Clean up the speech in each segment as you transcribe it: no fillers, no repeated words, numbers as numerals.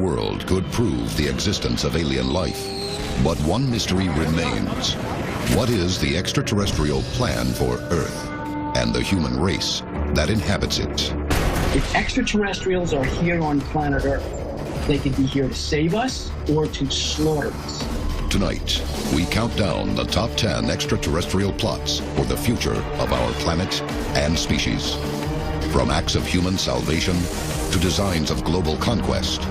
world could prove the existence of alien life. But one mystery remains. What is the extraterrestrial plan for Earth and the human race that inhabits it? If extraterrestrials are here on planet Earth, they could be here to save us or to slaughter us. Tonight, we count down the top 10 extraterrestrial plots for the future of our planet and species. From acts of human salvation to designs of global conquest,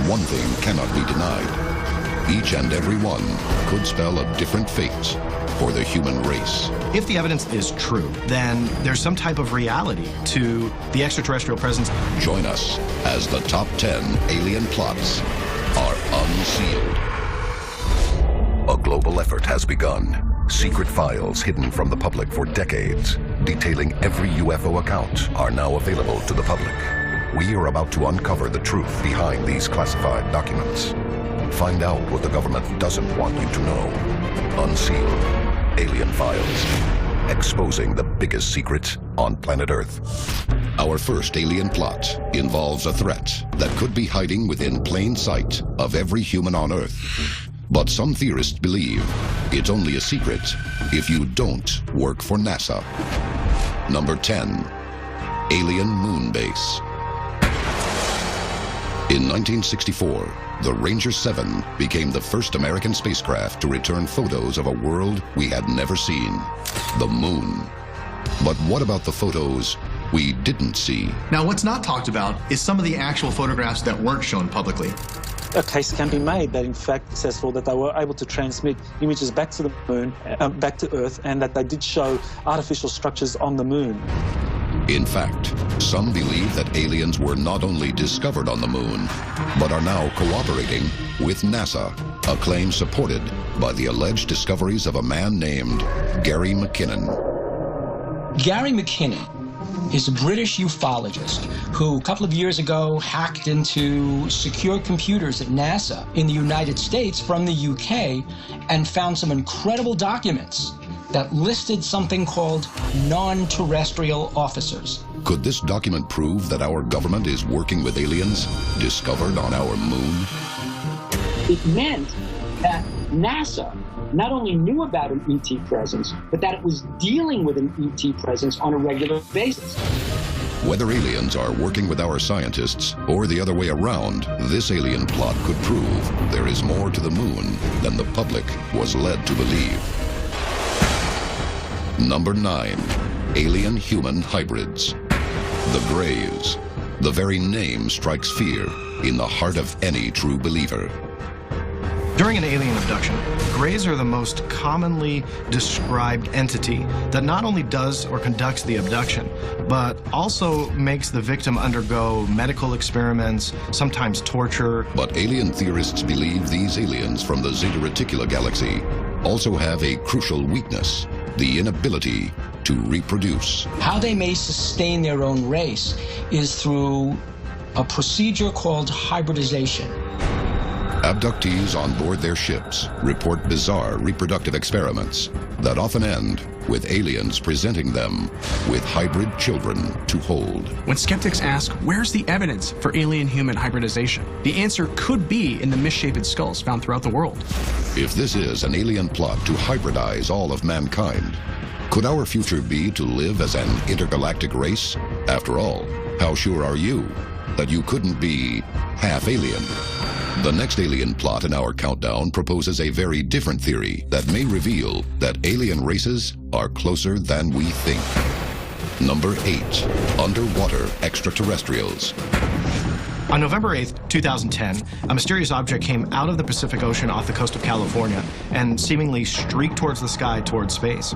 one thing cannot be denied. Each and every one could spell a different fate for the human race. If the evidence is true, then there's some type of reality to the extraterrestrial presence. Join us as the top 10 alien plots are unsealed. A global effort has begun. Secret files hidden from the public for decades, detailing every UFO account, are now available to the public. We are about to uncover the truth behind these classified documents. Find out what the government doesn't want you to know. Unsealed. Alien Files. Exposing the biggest secret on planet Earth. Our first alien plot involves a threat that could be hiding within plain sight of every human on Earth. But some theorists believe it's only a secret if you don't work for NASA. Number 10. Alien Moon Base. In 1964, the Ranger 7 became the first American spacecraft to return photos of a world we had never seen, the moon. But what about the photos we didn't see? Now, what's not talked about is some of the actual photographs that weren't shown publicly. A case can be made that in fact successful, that they were able to transmit images back to the moon, back to Earth, and that they did show artificial structures on the moon. In fact, some believe that aliens were not only discovered on the moon, but are now cooperating with NASA, a claim supported by the alleged discoveries of a man named Gary McKinnon. Gary McKinnon is a British ufologist who a couple of years ago hacked into secure computers at NASA in the United States from the UK and found some incredible documents that listed something called non-terrestrial officers. Could this document prove that our government is working with aliens discovered on our moon? It meant that NASA not only knew about an ET presence, but that it was dealing with an ET presence on a regular basis. Whether aliens are working with our scientists or the other way around, this alien plot could prove there is more to the moon than the public was led to believe. Number 9. Alien-human hybrids. The Greys. The very name strikes fear in the heart of any true believer. During an alien abduction, Greys are the most commonly described entity that not only does or conducts the abduction, but also makes the victim undergo medical experiments, sometimes torture. But alien theorists believe these aliens from the Zeta Reticula galaxy also have a crucial weakness: the inability to reproduce. How they may sustain their own race is through a procedure called hybridization. Abductees on board their ships report bizarre reproductive experiments that often end with aliens presenting them with hybrid children to hold. When skeptics ask, where's the evidence for alien-human hybridization? The answer could be in the misshapen skulls found throughout the world. If this is an alien plot to hybridize all of mankind, could our future be to live as an intergalactic race? After all, how sure are you that you couldn't be half alien? The next alien plot in our countdown proposes a very different theory that may reveal that alien races are closer than we think. Number 8. Underwater extraterrestrials. On November 8th, 2010, a mysterious object came out of the Pacific Ocean off the coast of California and seemingly streaked towards the sky towards space.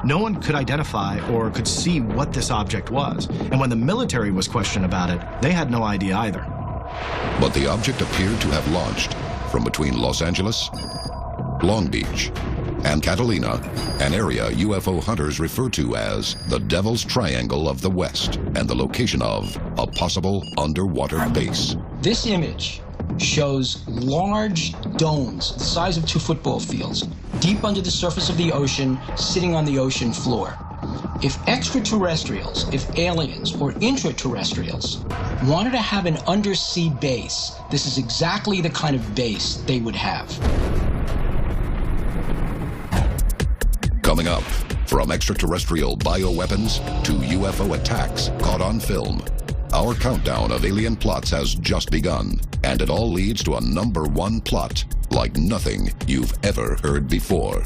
No one could identify or could see what this object was, and when the military was questioned about it, they had no idea either. But the object appeared to have launched from between Los Angeles, Long Beach, and Catalina, an area UFO hunters refer to as the Devil's Triangle of the West, and the location of a possible underwater base. This image shows large domes the size of 2 football fields deep under the surface of the ocean, sitting on the ocean floor. If extraterrestrials, if aliens or intraterrestrials wanted to have an undersea base, this is exactly the kind of base they would have. Coming up, from extraterrestrial bioweapons to UFO attacks caught on film, our countdown of alien plots has just begun, and it all leads to a #1 plot like nothing you've ever heard before.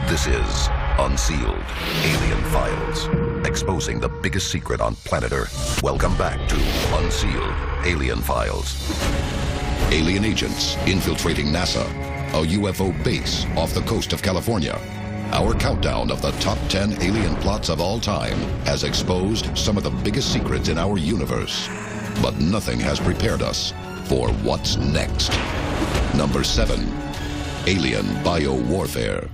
This is Unsealed, Alien Files, exposing the biggest secret on planet Earth. Welcome back to Unsealed, Alien Files. Alien agents infiltrating NASA, a UFO base off the coast of California. Our countdown of the top 10 alien plots of all time has exposed some of the biggest secrets in our universe. But nothing has prepared us for what's next. Number 7, alien biowarfare.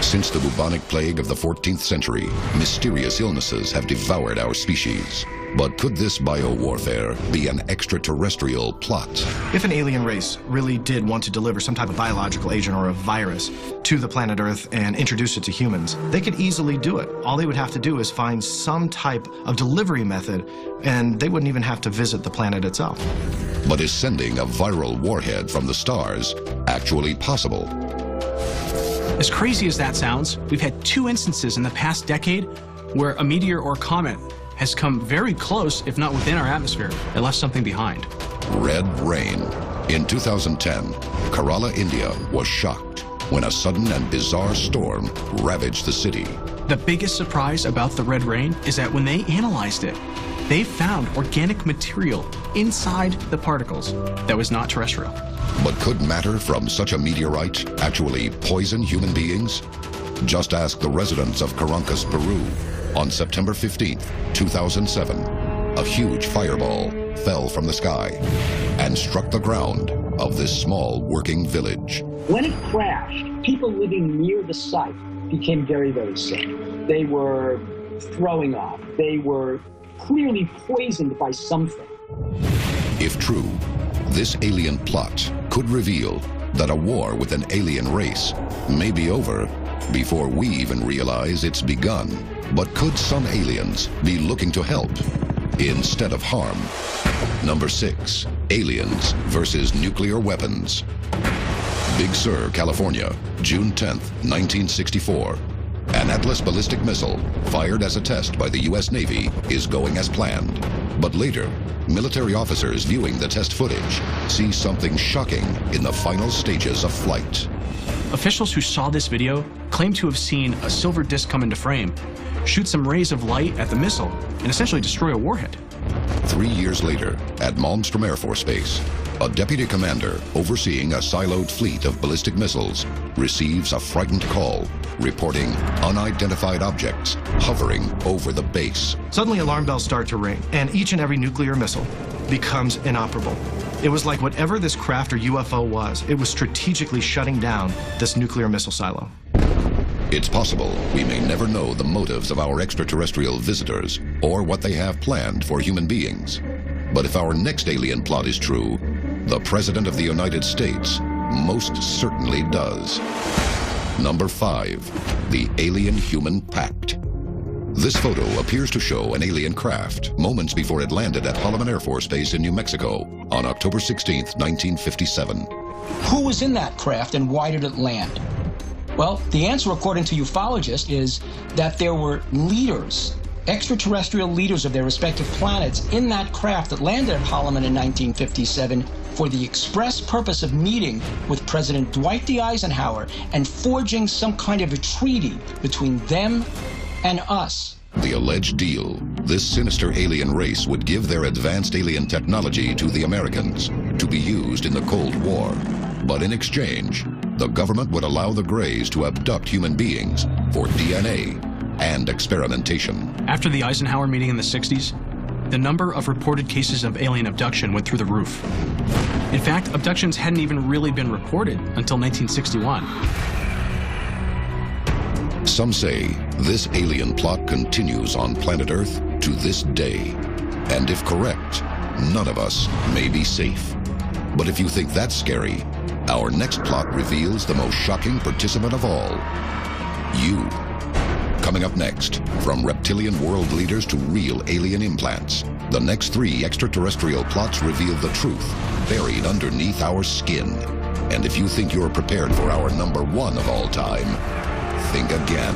Since the bubonic plague of the 14th century, mysterious illnesses have devoured our species. But could this biowarfare be an extraterrestrial plot? If an alien race really did want to deliver some type of biological agent or a virus to the planet Earth and introduce it to humans, they could easily do it. All they would have to do is find some type of delivery method, and they wouldn't even have to visit the planet itself. But is sending a viral warhead from the stars actually possible? As crazy as that sounds, we've had 2 instances in the past decade where a meteor or comet has come very close, if not within our atmosphere, and left something behind. Red rain. In 2010, Kerala, India was shocked when a sudden and bizarre storm ravaged the city. The biggest surprise about the red rain is that when they analyzed it, they found organic material inside the particles that was not terrestrial. But could matter from such a meteorite actually poison human beings? Just ask the residents of Caracas, Peru. On September 15th, 2007, a huge fireball fell from the sky and struck the ground of this small working village. When it crashed, people living near the site became very, very sick. They were throwing up. They were clearly poisoned by something. If true, this alien plot could reveal that a war with an alien race may be over before we even realize it's begun. But could some aliens be looking to help instead of harm? Number 6, aliens versus nuclear weapons. Big Sur, California, June 10th, 1964. An Atlas ballistic missile, fired as a test by the U.S. Navy, is going as planned. But later, military officers viewing the test footage see something shocking in the final stages of flight. Officials who saw this video claim to have seen a silver disc come into frame, shoot some rays of light at the missile, and essentially destroy a warhead. 3 years later, at Malmstrom Air Force Base, a deputy commander overseeing a siloed fleet of ballistic missiles receives a frightened call reporting unidentified objects hovering over the base. Suddenly alarm bells start to ring, and each and every nuclear missile becomes inoperable. It was like whatever this craft or UFO was, it was strategically shutting down this nuclear missile silo. It's possible we may never know the motives of our extraterrestrial visitors or what they have planned for human beings. But if our next alien plot is true, the President of the United States most certainly does. Number 5, the Alien-Human Pact. This photo appears to show an alien craft moments before it landed at Holloman Air Force Base in New Mexico on October 16th, 1957. Who was in that craft and why did it land? Well, the answer, according to ufologists, is that there were leaders, extraterrestrial leaders of their respective planets in that craft that landed at Holloman in 1957 for the express purpose of meeting with President Dwight D. Eisenhower and forging some kind of a treaty between them and us. The alleged deal: this sinister alien race would give their advanced alien technology to the Americans to be used in the Cold War. But in exchange, the government would allow the Greys to abduct human beings for DNA and experimentation. After the Eisenhower meeting in the 60s, the number of reported cases of alien abduction went through the roof. In fact, abductions hadn't even really been reported until 1961. Some say this alien plot continues on planet Earth to this day. And if correct, none of us may be safe. But if you think that's scary, our next plot reveals the most shocking participant of all: you. Coming up next, from reptilian world leaders to real alien implants, the next 3 extraterrestrial plots reveal the truth buried underneath our skin. And if you think you're prepared for our #1 of all time, think again.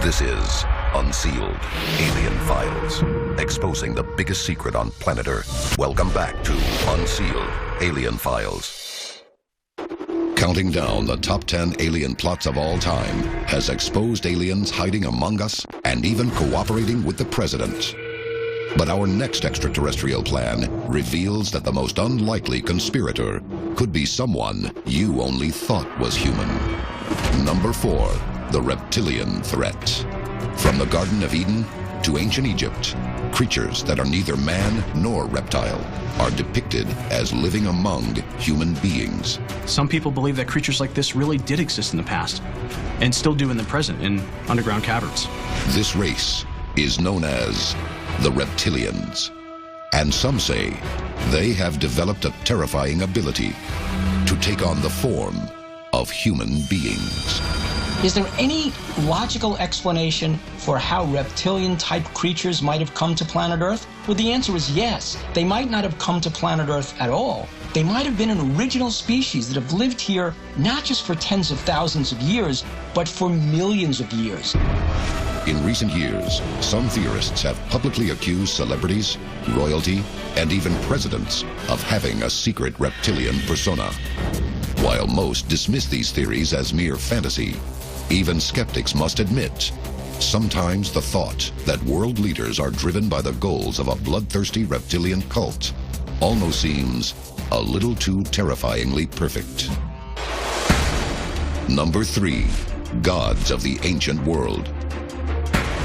This is Unsealed, Alien Files, exposing the biggest secret on planet Earth. Welcome back to Unsealed, Alien Files. Counting down the top 10 alien plots of all time has exposed aliens hiding among us and even cooperating with the president. But our next extraterrestrial plan reveals that the most unlikely conspirator could be someone you only thought was human. Number 4, the reptilian threat. From the Garden of Eden to ancient Egypt, creatures that are neither man nor reptile are depicted as living among human beings. Some people believe that creatures like this really did exist in the past, and still do in the present in underground caverns. This race is known as the reptilians, and some say they have developed a terrifying ability to take on the form of human beings. Is there any logical explanation for how reptilian-type creatures might have come to planet Earth? Well, the answer is yes. They might not have come to planet Earth at all. They might have been an original species that have lived here not just for tens of thousands of years, but for millions of years. In recent years, some theorists have publicly accused celebrities, royalty, and even presidents of having a secret reptilian persona. While most dismiss these theories as mere fantasy, even skeptics must admit, sometimes the thought that world leaders are driven by the goals of a bloodthirsty reptilian cult almost seems a little too terrifyingly perfect. Number 3, gods of the ancient world.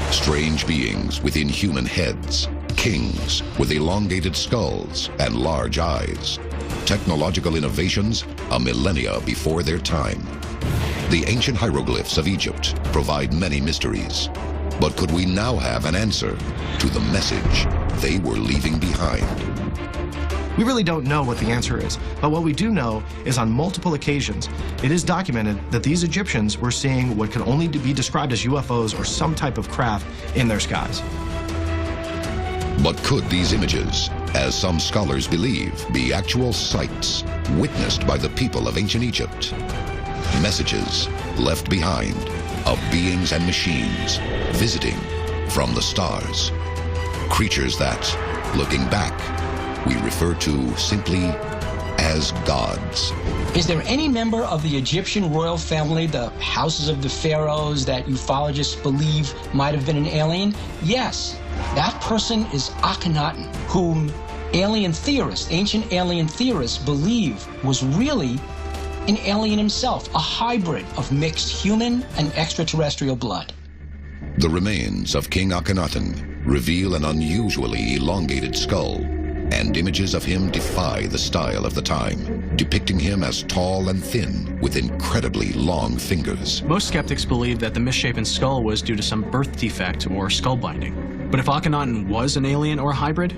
Strange beings within human heads, kings with elongated skulls and large eyes. Technological innovations a millennia before their time. The ancient hieroglyphs of Egypt provide many mysteries. But could we now have an answer to the message they were leaving behind? We really don't know what the answer is, but what we do know is on multiple occasions, it is documented that these Egyptians were seeing what could only be described as UFOs or some type of craft in their skies. But could these images, as some scholars believe, be actual sights witnessed by the people of ancient Egypt? Messages left behind of beings and machines visiting from the stars. Creatures that, looking back, we refer to simply as gods. Is there any member of the Egyptian royal family, the houses of the pharaohs, that ufologists believe might have been an alien? Yes. That person is Akhenaten, whom ancient alien theorists believe was really an alien himself, a hybrid of mixed human and extraterrestrial blood. The remains of King Akhenaten reveal an unusually elongated skull, and images of him defy the style of the time, depicting him as tall and thin with incredibly long fingers. Most skeptics believe that the misshapen skull was due to some birth defect or skull binding. But if Akhenaten was an alien or a hybrid,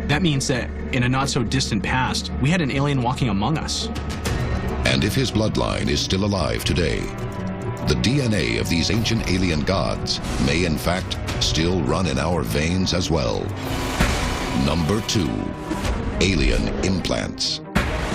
that means that in a not-so-distant past, we had an alien walking among us. And if his bloodline is still alive today, the DNA of these ancient alien gods may in fact still run in our veins as well. Number 2, alien implants.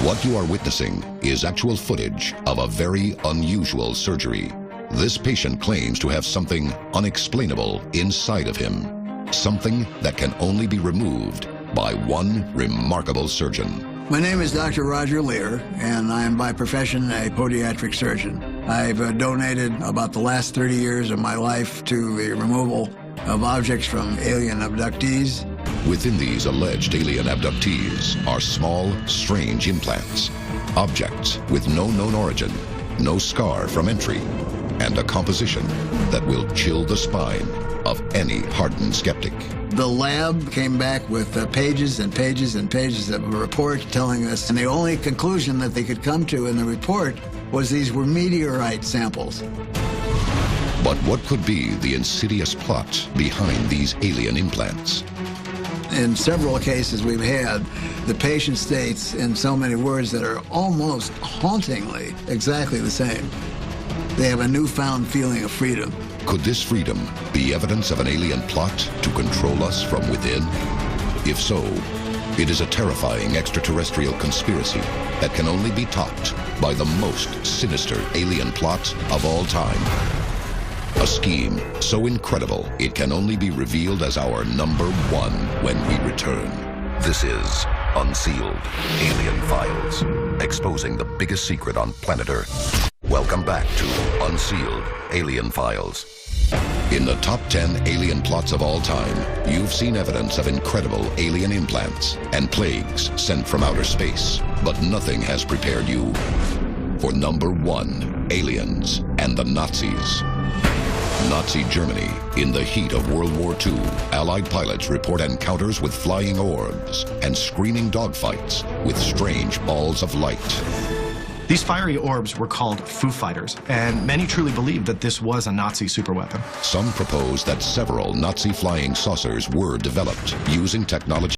What you are witnessing is actual footage of a very unusual surgery. This patient claims to have something unexplainable inside of him, something that can only be removed by one remarkable surgeon. My name is Dr. Roger Lear, and I am by profession a podiatric surgeon. I've donated about the last 30 years of my life to the removal of objects from alien abductees. Within these alleged alien abductees are small, strange implants, objects with no known origin, no scar from entry, and a composition that will chill the spine of any hardened skeptic. The lab came back with pages and pages and pages of a report telling us, and the only conclusion that they could come to in the report was these were meteorite samples. But what could be the insidious plot behind these alien implants? In several cases we've had, the patient states in so many words that are almost hauntingly exactly the same. They have a newfound feeling of freedom. Could this freedom be evidence of an alien plot to control us from within? If so, it is a terrifying extraterrestrial conspiracy that can only be topped by the most sinister alien plot of all time. A scheme so incredible it can only be revealed as our #1 when we return. This is Unsealed Alien Files, exposing the biggest secret on planet Earth. Welcome back to Unsealed Alien Files. In the top 10 alien plots of all time, you've seen evidence of incredible alien implants and plagues sent from outer space, but nothing has prepared you for #1, aliens and the Nazis. Nazi Germany. In the heat of World War II, Allied pilots report encounters with flying orbs and screaming dogfights with strange balls of light. These fiery orbs were called Foo Fighters, and many truly believed that this was a Nazi superweapon. Some propose that several Nazi flying saucers were developed using technology